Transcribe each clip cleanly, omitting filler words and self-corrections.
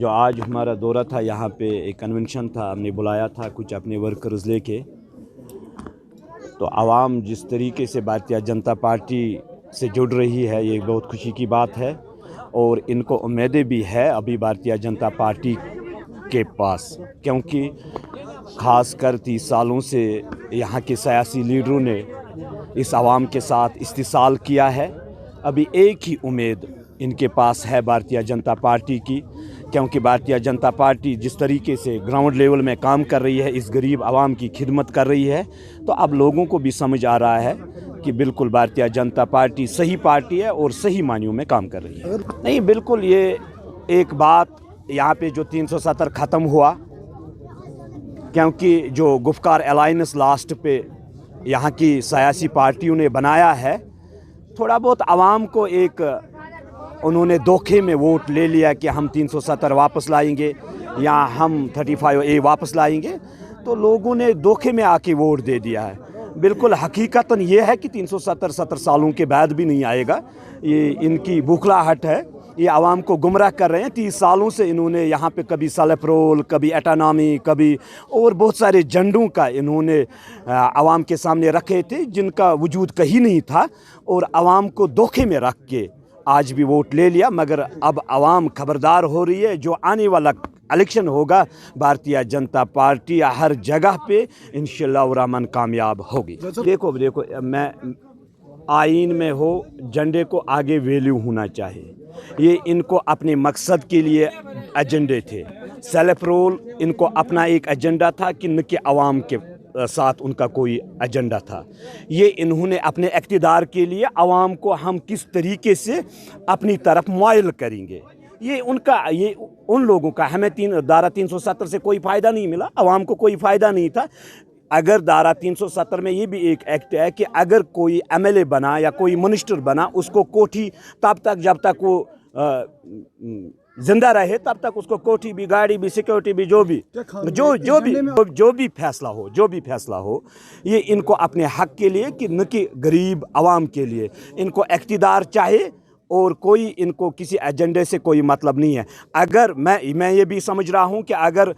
जो आज हमारा दौरा था, यहाँ पे एक कन्वेंशन था, हमने बुलाया था कुछ अपने वर्कर्स लेके। तो आवाम जिस तरीके से भारतीय जनता पार्टी से जुड़ रही है, ये बहुत खुशी की बात है। और इनको उम्मीदें भी है अभी भारतीय जनता पार्टी के पास, क्योंकि ख़ासकर 30 सालों से यहाँ के सियासी लीडरों ने इस आवाम के साथ इस्तिसाल किया है। अभी एक ही उम्मीद इनके पास है भारतीय जनता पार्टी की, क्योंकि भारतीय जनता पार्टी जिस तरीके से ग्राउंड लेवल में काम कर रही है, इस गरीब आवाम की खिदमत कर रही है, तो अब लोगों को भी समझ आ रहा है कि बिल्कुल भारतीय जनता पार्टी सही पार्टी है और सही मायनों में काम कर रही है। नहीं, बिल्कुल ये एक बात यहाँ पे जो 370 ख़त्म हुआ, क्योंकि जो गुफ्कार अलायंस लास्ट पे यहाँ की सियासी पार्टियों ने बनाया है, थोड़ा बहुत आवाम को एक उन्होंने धोखे में वोट ले लिया कि हम 370 वापस लाएंगे या हम 35A वापस लाएंगे, तो लोगों ने धोखे में आके वोट दे दिया है। बिल्कुल हकीकतन ये है कि 370 सालों के बाद भी नहीं आएगा। ये इनकी बौखलाहट है, ये आवाम को गुमराह कर रहे हैं। 30 सालों से इन्होंने यहाँ पे कभी सेल्फ रोल, कभी एटानॉमी, कभी और बहुत सारे झंडों का इन्होंने आवाम के सामने रखे थे, जिनका वजूद कहीं नहीं था, और आवाम को धोखे में रख के आज भी वोट ले लिया। मगर अब आवाम खबरदार हो रही है। जो आने वाला इलेक्शन होगा, भारतीय जनता पार्टी हर जगह पे इंशाअल्लाह रहमान कामयाब होगी। देखो, मैं आइन में हो, झंडे को आगे वैल्यू होना चाहिए। ये इनको अपने मकसद के लिए एजेंडे थे। सेल्फ रोल इनको अपना एक एजेंडा था कि न कि आवाम के साथ उनका कोई एजेंडा था। ये इन्होंने अपने इक़्तिदार के लिए आवाम को हम किस तरीके से अपनी तरफ माइल करेंगे, ये उन लोगों का। हमें धारा 370 से कोई फ़ायदा नहीं मिला, आवाम को कोई फ़ायदा नहीं था। अगर धारा 370 में ये भी एक एक्ट है कि अगर कोई MLA बना या कोई मिनिस्टर बना, उसको कोठी तब तक जब तक वो जिंदा रहे, तब तक उसको कोठी भी, गाड़ी भी, सिक्योरिटी भी, जो भी फैसला हो, ये इनको अपने हक के लिए कि न कि गरीब आवाम के लिए इनको इक़्तिदार चाहिए, और कोई इनको किसी एजेंडे से कोई मतलब नहीं है। अगर मैं ये भी समझ रहा हूँ कि अगर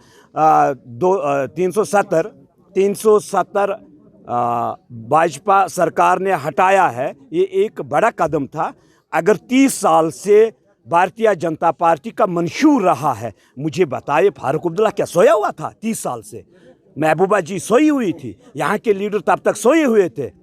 370 भाजपा सरकार ने हटाया है, ये एक बड़ा कदम था। अगर 30 साल से भारतीय जनता पार्टी का मंशूर रहा है, मुझे बताइए फारूक अब्दुल्ला क्या सोया हुआ था 30 साल से? महबूबा जी सोई हुई थी, यहाँ के लीडर तब तक सोए हुए थे।